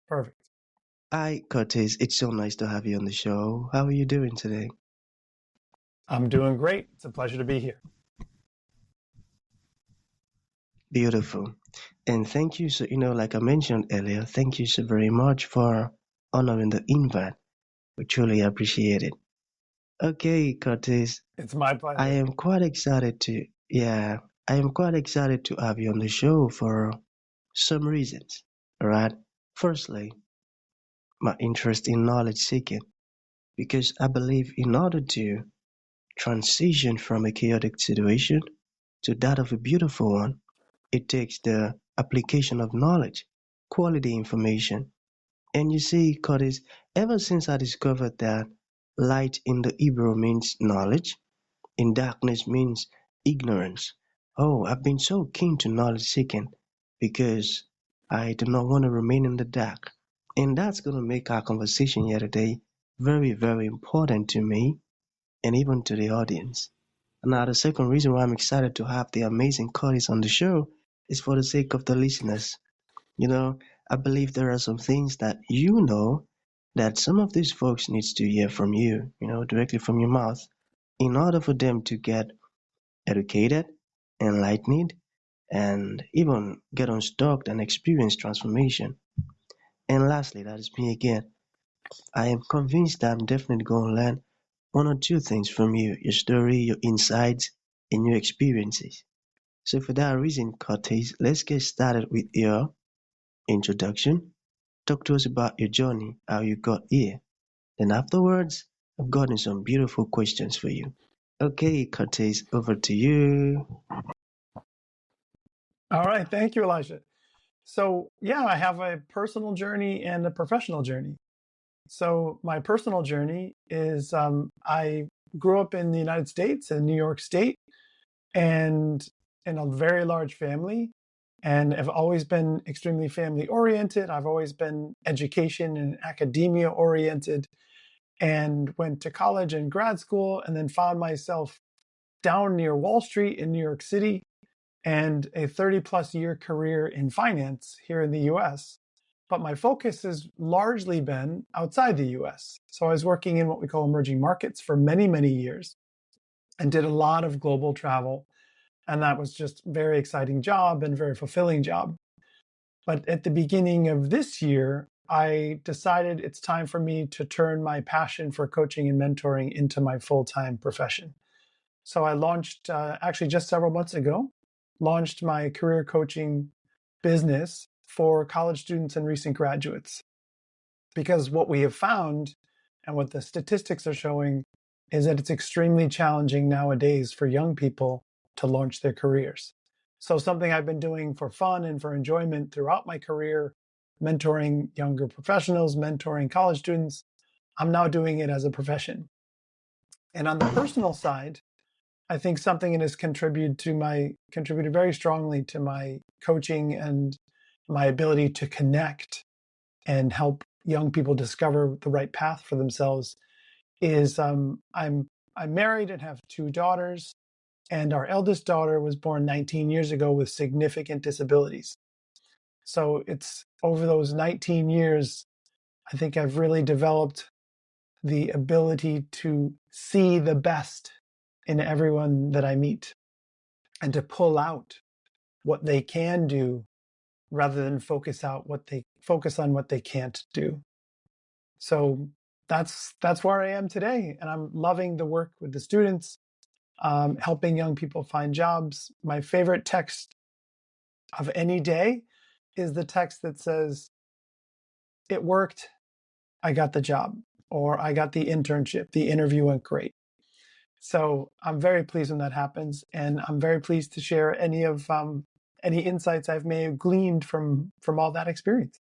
Perfect. Hi, Curtis. It's so nice to have you on the show. How are you doing today? I'm doing great. It's a pleasure to be here. Beautiful. And thank you like I mentioned earlier, thank you so very much for honoring the invite. We truly appreciate it. Okay, Curtis, It's my I pleasure. am quite excited I am quite excited to have you on the show for some reasons. All right. Firstly, my interest in knowledge seeking, because I believe in order to transition from a chaotic situation to that of a beautiful one, it takes the application of knowledge, quality information. And you see, Curtis, ever since I discovered that light in the Hebrew means knowledge, in darkness means ignorance. Oh, I've been so keen to knowledge seeking because I do not want to remain in the dark. And that's going to make our conversation here today very, very important to me and even to the audience. Now, the second reason why I'm excited to have the amazing Curtis on the show is for the sake of the listeners. You know, I believe there are some things that that some of these folks needs to hear from you, directly from your mouth, in order for them to get educated, enlightened, and even get unstuck and experience transformation. And lastly, that is me again. I am convinced that I'm definitely going to learn one or two things from you, your story, your insights, and your experiences. So for that reason, Cortez, let's get started with your introduction. Talk to us about your journey, how you got here. Then afterwards, I've gotten some beautiful questions for you. Okay, Cortez, over to you. All right. Thank you, Elijah. So, yeah, I have a personal journey and a professional journey. So, my personal journey is I grew up in the United States, in New York State, and in a very large family. And have always been extremely family oriented. I've always been education and academia oriented, and went to college and grad school, and then found myself down near Wall Street in New York City, and a 30 plus year career in finance here in the US. But my focus has largely been outside the US. So I was working in what we call emerging markets for many, many years and did a lot of global travel. And that was just a very exciting job and very fulfilling job. But at the beginning of this year, I decided it's time for me to turn my passion for coaching and mentoring into my full time profession. So I launched, actually just several months ago, launched my career coaching business for college students and recent graduates. Because what we have found and what the statistics are showing is that it's extremely challenging nowadays for young people to launch their careers. So, something I've been doing for fun and for enjoyment throughout my career, mentoring younger professionals, mentoring college students, I'm now doing it as a profession. And on the personal side, I think something that has contributed very strongly to my coaching and my ability to connect and help young people discover the right path for themselves is I'm married and have two daughters, and our eldest daughter was born 19 years ago with significant disabilities. So it's over those 19 years, I think I've really developed the ability to see the best in everyone that I meet and to pull out what they can do rather than focus on what they can't do. So that's where I am today, and I'm loving the work with the students, helping young people find jobs. My favorite text of any day is the text that says, "It worked. I got the job," or "I got the internship. The interview went great." So I'm very pleased when that happens, and I'm very pleased to share any insights I've may have gleaned from all that experience.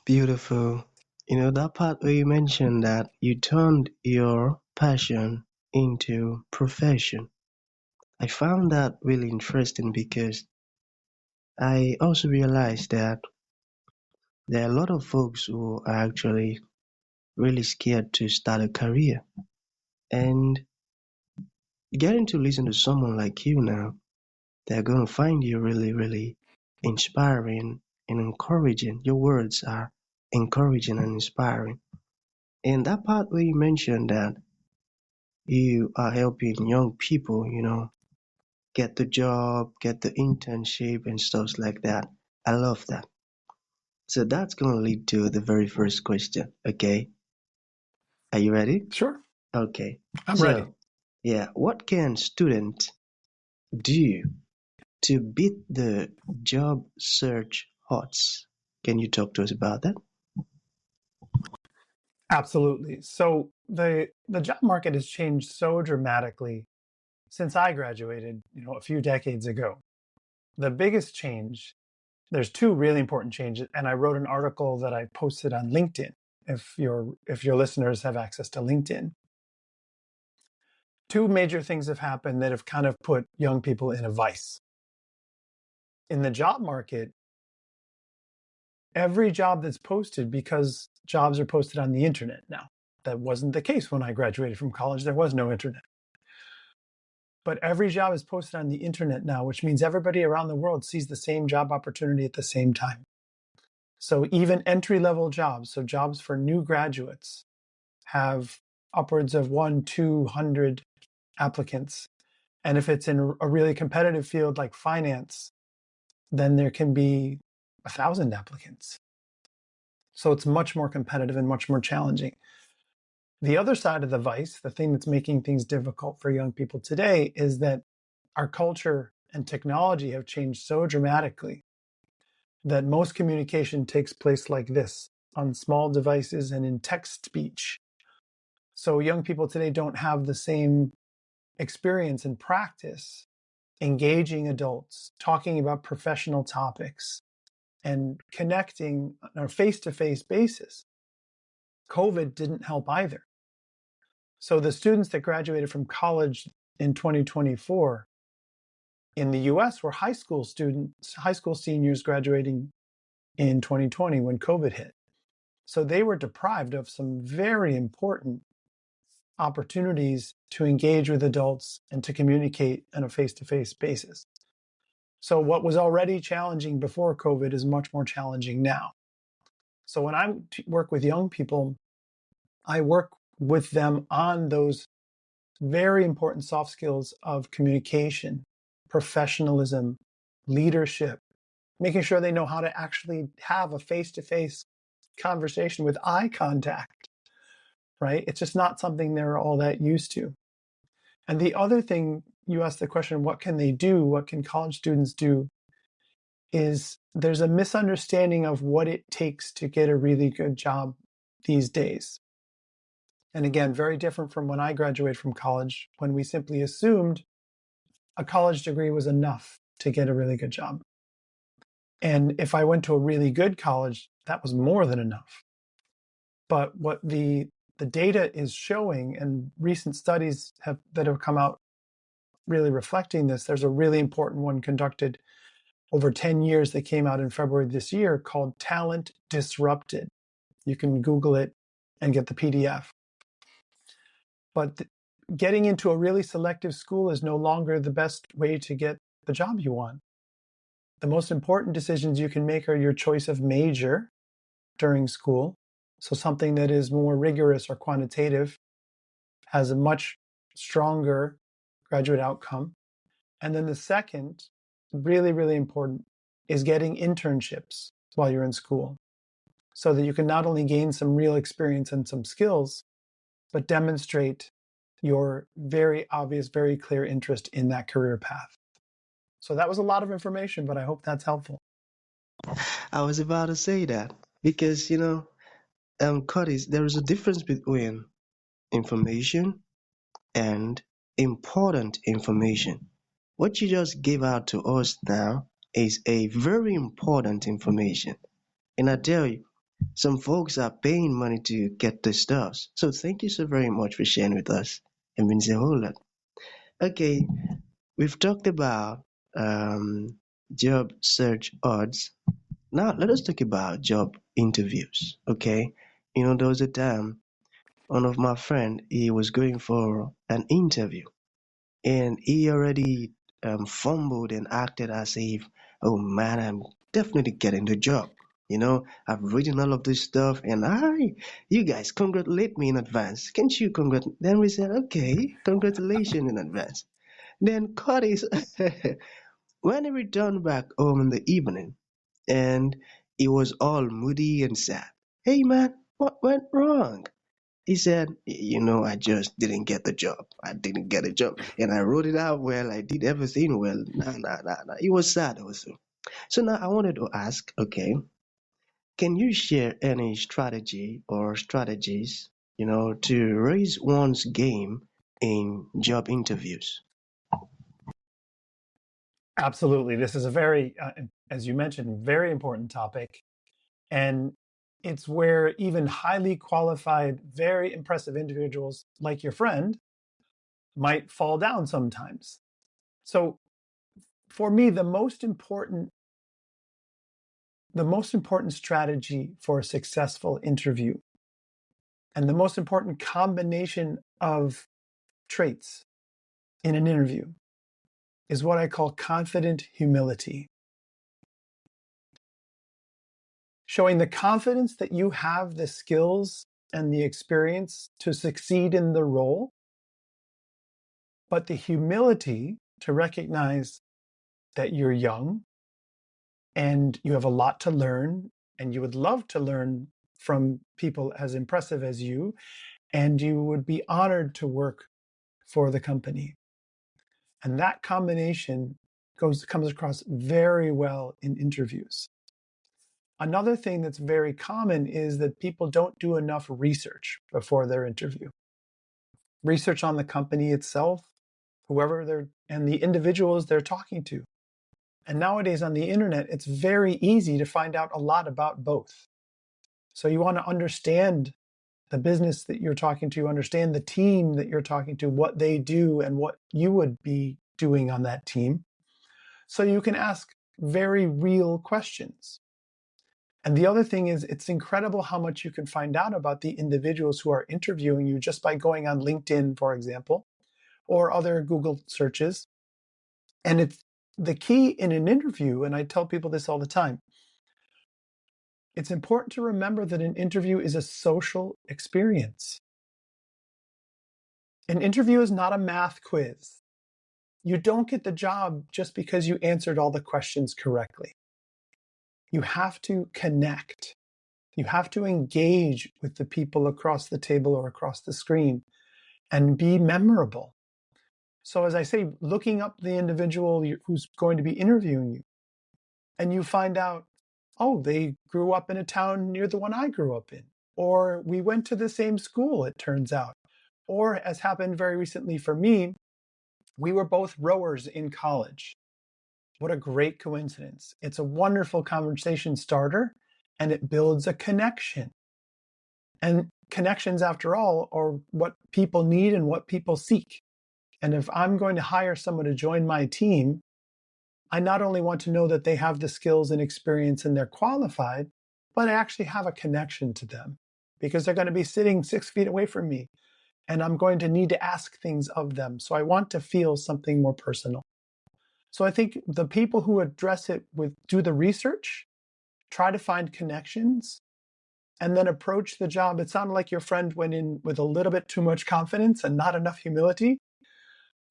Beautiful. That part where you mentioned that you turned your passion into profession. I found that really interesting because I also realized that there are a lot of folks who are actually really scared to start a career. And getting to listen to someone like you now, they're going to find you really, really inspiring and encouraging. Your words are encouraging and inspiring. And that part where you mentioned that you are helping young people, get the job, get the internship and stuff like that. I love that. So that's going to lead to the very first question. Okay. Are you ready? Sure, Okay. I'm ready. So, yeah, what can students do to beat the job search odds? Can you talk to us about that? Absolutely. So the job market has changed so dramatically since I graduated, a few decades ago. The biggest change, there's two really important changes, and I wrote an article that I posted on LinkedIn. If your listeners have access to LinkedIn, two major things have happened that have kind of put young people in a vice. In the job market, every job that's posted, because jobs are posted on the internet now. That wasn't the case when I graduated from college. There was no internet. But every job is posted on the internet now, which means everybody around the world sees the same job opportunity at the same time. So even entry-level jobs, so jobs for new graduates, have upwards of 100-200 applicants. And if it's in a really competitive field like finance, then there can be 1,000 applicants. So it's much more competitive and much more challenging. The other side of the vice, the thing that's making things difficult for young people today, is that our culture and technology have changed so dramatically that most communication takes place like this, on small devices and in text speech. So young people today don't have the same experience and practice engaging adults, talking about professional topics, and connecting on a face-to-face basis. COVID didn't help either. So the students that graduated from college in 2024 in the US were high school students, high school seniors graduating in 2020 when COVID hit. So they were deprived of some very important opportunities to engage with adults and to communicate on a face-to-face basis. So what was already challenging before COVID is much more challenging now. So when I work with young people, I work with them on those very important soft skills of communication, professionalism, leadership, making sure they know how to actually have a face-to-face conversation with eye contact, right? It's just not something they're all that used to. And the other thing, you asked the question, what can they do? What can college students do? Is there's a misunderstanding of what it takes to get a really good job these days. And again, very different from when I graduated from college, when we simply assumed a college degree was enough to get a really good job. And if I went to a really good college, that was more than enough. But what the data is showing, and recent studies that have come out really reflecting this, there's a really important one conducted over 10 years that came out in February this year called Talent Disrupted. You can Google it and get the PDF. But getting into a really selective school is no longer the best way to get the job you want. The most important decisions you can make are your choice of major during school. So something that is more rigorous or quantitative has a much stronger graduate outcome. And then the second, really, really important, is getting internships while you're in school so that you can not only gain some real experience and some skills, but demonstrate your very obvious, very clear interest in that career path. So that was a lot of information, but I hope that's helpful. I was about to say that because, Curtis, there is a difference between information and important information. What you just gave out to us now is a very important information. And I tell you, some folks are paying money to get the stuff. So thank you so very much for sharing with us. It means a whole lot. Okay, we've talked about job search odds. Now let us talk about job interviews. Okay, there was a time one of my friend he was going for an interview and he already fumbled and acted as if, oh man, I'm definitely getting the job. I've written all of this stuff, and you guys congratulate me in advance. Can't you congratulate? Then we said, okay, congratulations in advance. Then Curtis, when he returned back home in the evening, and he was all moody and sad. Hey man, what went wrong? He said, I just didn't get the job. I didn't get a job. And I wrote it out well. I did everything well. Nah, nah, nah, nah. He was sad also. So now I wanted to ask, okay, can you share any strategy or strategies, to raise one's game in job interviews? Absolutely. This is a very, as you mentioned, very important topic. And it's where even highly qualified, very impressive individuals like your friend might fall down sometimes. So for me, the most important strategy for a successful interview and the most important combination of traits in an interview is what I call confident humility. Showing the confidence that you have the skills and the experience to succeed in the role, but the humility to recognize that you're young and you have a lot to learn and you would love to learn from people as impressive as you, and you would be honored to work for the company. And that combination comes across very well in interviews. Another thing that's very common is that people don't do enough research before their interview. Research on the company itself, and the individuals they're talking to. And nowadays on the internet, it's very easy to find out a lot about both. So you want to understand the business that you're talking to, understand the team that you're talking to, what they do and what you would be doing on that team. So you can ask very real questions. And the other thing is, it's incredible how much you can find out about the individuals who are interviewing you just by going on LinkedIn, for example, or other Google searches. And it's the key in an interview, and I tell people this all the time, it's important to remember that an interview is a social experience. An interview is not a math quiz. You don't get the job just because you answered all the questions correctly. You have to connect. You have to engage with the people across the table or across the screen and be memorable. So as I say, looking up the individual who's going to be interviewing you, and you find out, oh, they grew up in a town near the one I grew up in, or we went to the same school, it turns out. Or as happened very recently for me, we were both rowers in college. What a great coincidence. It's a wonderful conversation starter, and it builds a connection. And connections, after all, are what people need and what people seek. And if I'm going to hire someone to join my team, I not only want to know that they have the skills and experience and they're qualified, but I actually have a connection to them because they're going to be sitting 6 feet away from me and I'm going to need to ask things of them. So I want to feel something more personal. So I think the people who address it do the research, try to find connections, and then approach the job. It sounded like your friend went in with a little bit too much confidence and not enough humility.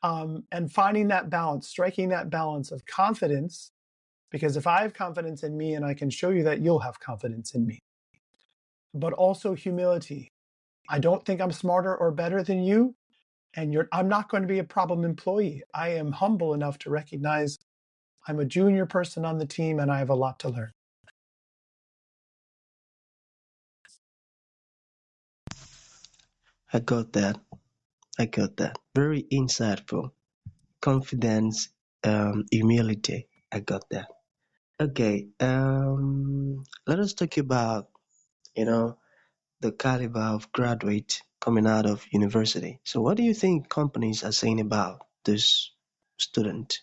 And finding that balance, striking that balance of confidence, because if I have confidence in me and I can show you that, you'll have confidence in me. But also humility. I don't think I'm smarter or better than you, and I'm not going to be a problem employee. I am humble enough to recognize I'm a junior person on the team and I have a lot to learn. I got that. I got that. Very insightful. Confidence, humility. I got that. Okay. Let us talk about, you know, the caliber of graduate coming out of university. So what do you think companies are saying about this student,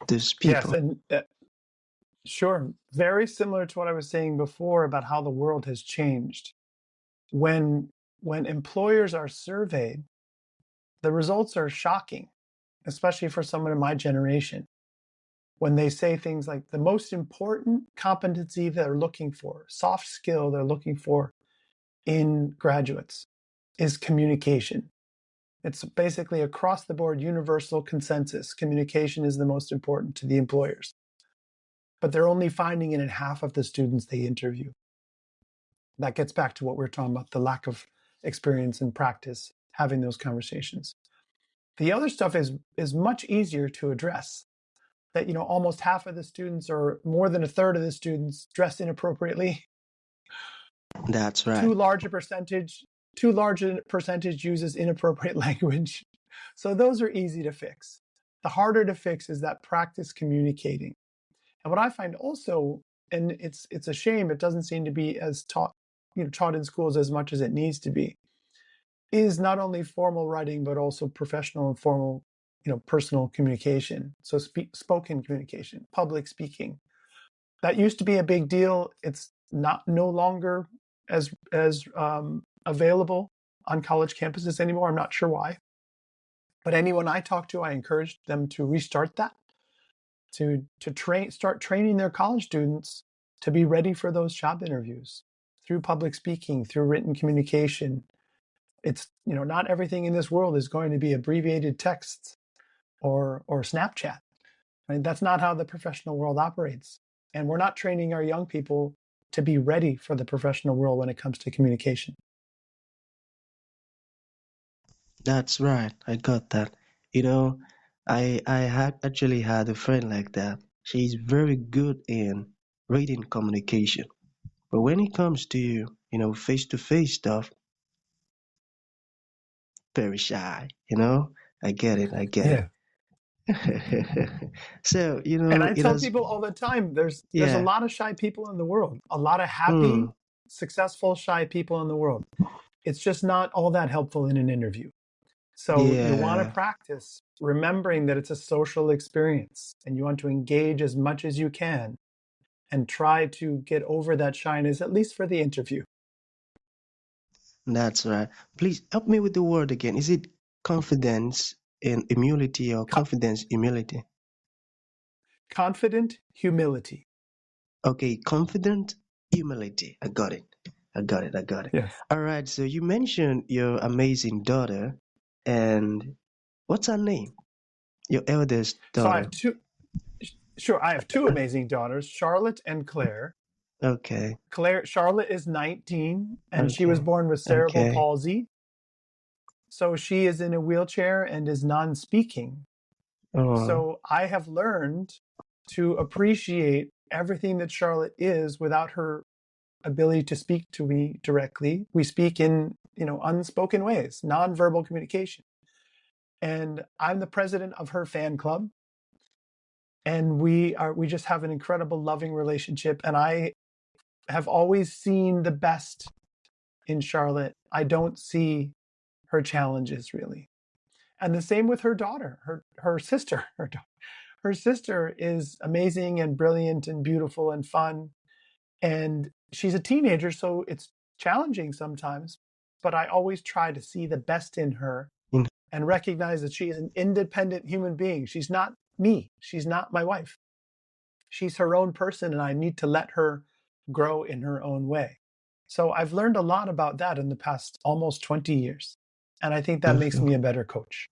these Yes, people? and sure, very similar to what I was saying before about how the world has changed. When when employers are surveyed, the results are shocking, especially for someone in my generation. when they say things like the most important competency they're looking for, soft skill they're looking for in graduates is communication. It's basically across the board universal consensus. Communication is the most important to the employers. But they're only finding it in half of the students they interview. That gets back to what we're talking about, the lack of experience and practice having those conversations. The other stuff is much easier to address. That, you know, almost half of the students or more than a third of the students dress inappropriately. That's right. Too large a percentage uses inappropriate language. So those are easy to fix. The harder to fix is that practice communicating. And what I find also, and it's a shame it doesn't seem to be as taught in schools as much as it needs to be, is not only formal writing but also professional and formal, personal communication. So spoken communication, public speaking. That used to be a big deal. It's no longer as available on college campuses anymore. I'm not sure why. But anyone I talk to, I encourage them to restart that, to start training their college students to be ready for those job interviews through public speaking, through written communication. It's, not everything in this world is going to be abbreviated texts or Snapchat. Right? That's not how the professional world operates. And we're not training our young people to be ready for the professional world when it comes to communication. That's right. I got that. You know, I had actually had a friend like that. She's very good in reading communication. But when it comes to, face to face stuff, very shy, I get it, I get it. Yeah. So, And I it tell has, people all the time, there's a yeah, lot of shy people in the world, a lot of happy, mm, successful, shy people in the world. It's just not all that helpful in an interview. So you want to yeah, practice remembering that it's a social experience and you want to engage as much as you can and try to get over that shyness, at least for the interview. that's right. Please help me with the word again. Is it confidence in humility or Co- confidence humility? Confident humility. Okay, confident humility. I got it. I got it. I got it. Yes. All right. So you mentioned your amazing daughter, and what's her name? Your eldest So I have daughter. two, sure, I have two amazing daughters, Charlotte and Claire. Okay. Charlotte is 19 and she was Okay. born with cerebral Okay. palsy. So she is in a wheelchair and is non-speaking. Oh, So I have learned to appreciate everything that Charlotte is without her ability to speak to me directly. We speak in, unspoken ways, nonverbal communication. And I'm the president of her fan club. And we just have an incredible loving relationship. And I have always seen the best in Charlotte. I don't see her challenges really. And the same with her daughter, her sister. Her sister is amazing and brilliant and beautiful and fun. And she's a teenager, so it's challenging sometimes. But I always try to see the best in her in, and recognize that she is an independent human being. She's not me. She's not my wife. She's her own person, and I need to let her grow in her own way. So I've learned a lot about that in the past almost 20 years. And I think that makes okay. me a better coach.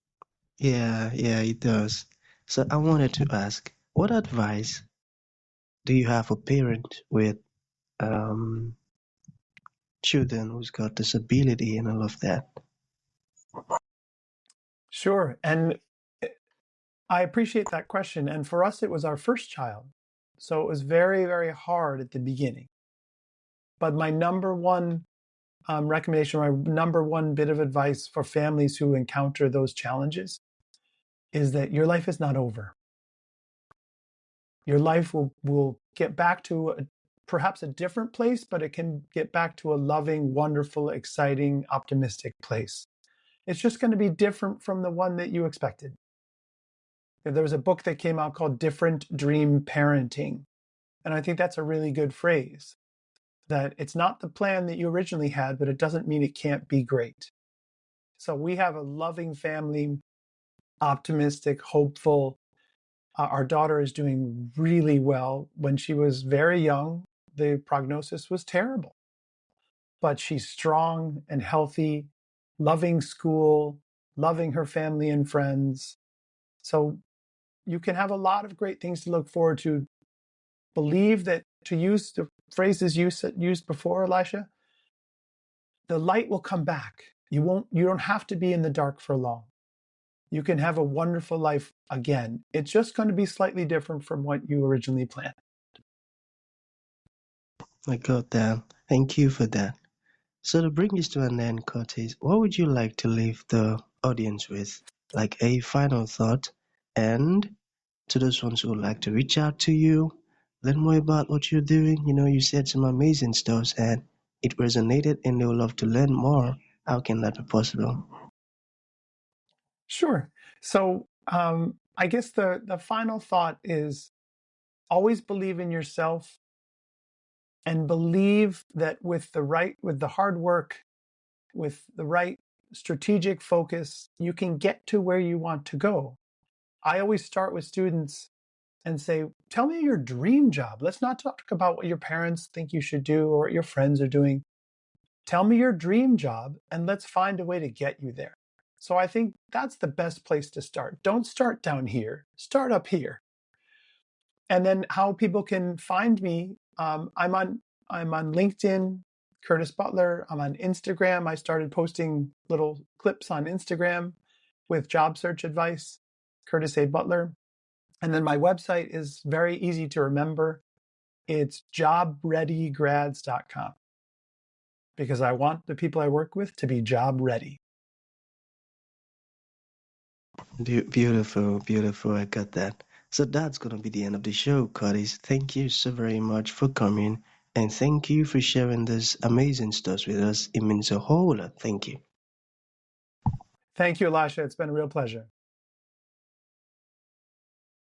Yeah, yeah, it does. So I wanted to ask, what advice do you have for parents with um children who's got disability and all of that? Sure. And I appreciate that question. And for us, it was our first child. So it was very, very hard at the beginning. But my number one recommendation, my number one bit of advice for families who encounter those challenges is that your life is not over. Your life will get back to perhaps a different place, but it can get back to a loving, wonderful, exciting, optimistic place. It's just going to be different from the one that you expected. There was a book that came out called Different Dream Parenting. And I think that's a really good phrase, that it's not the plan that you originally had, but it doesn't mean it can't be great. So we have a loving family, optimistic, hopeful, Our daughter is doing really well. When she was very young, the prognosis was terrible, but she's strong and healthy, loving school, loving her family and friends. So you can have a lot of great things to look forward to. Believe that, to use the phrases you used before, Elisha, the light will come back. You don't have to be in the dark for long. You can have a wonderful life again. It's just going to be slightly different from what you originally planned. I got that. Thank you for that. So to bring this to an end, Curtis, what would you like to leave the audience with? Like a final thought? And to those ones who would like to reach out to you, learn more about what you're doing. You said some amazing stuff and it resonated and they would love to learn more. How can that be possible? Sure. So I guess the final thought is always believe in yourself, and believe that with the hard work, with the right strategic focus, you can get to where you want to go. I always start with students and say, tell me your dream job. Let's not talk about what your parents think you should do or what your friends are doing. Tell me your dream job and let's find a way to get you there. So I think that's the best place to start. Don't start down here, start up here. And then how people can find me, I'm on LinkedIn, Curtis Butler. I'm on Instagram. I started posting little clips on Instagram with job search advice, Curtis A. Butler. And then my website is very easy to remember. It's jobreadygrads.com, because I want the people I work with to be job ready. Beautiful, beautiful. I got that. So that's going to be the end of the show, Curtis. Thank you so very much for coming and thank you for sharing this amazing stuff with us. It means a whole lot. Thank you. Thank you, Elisha. It's been a real pleasure.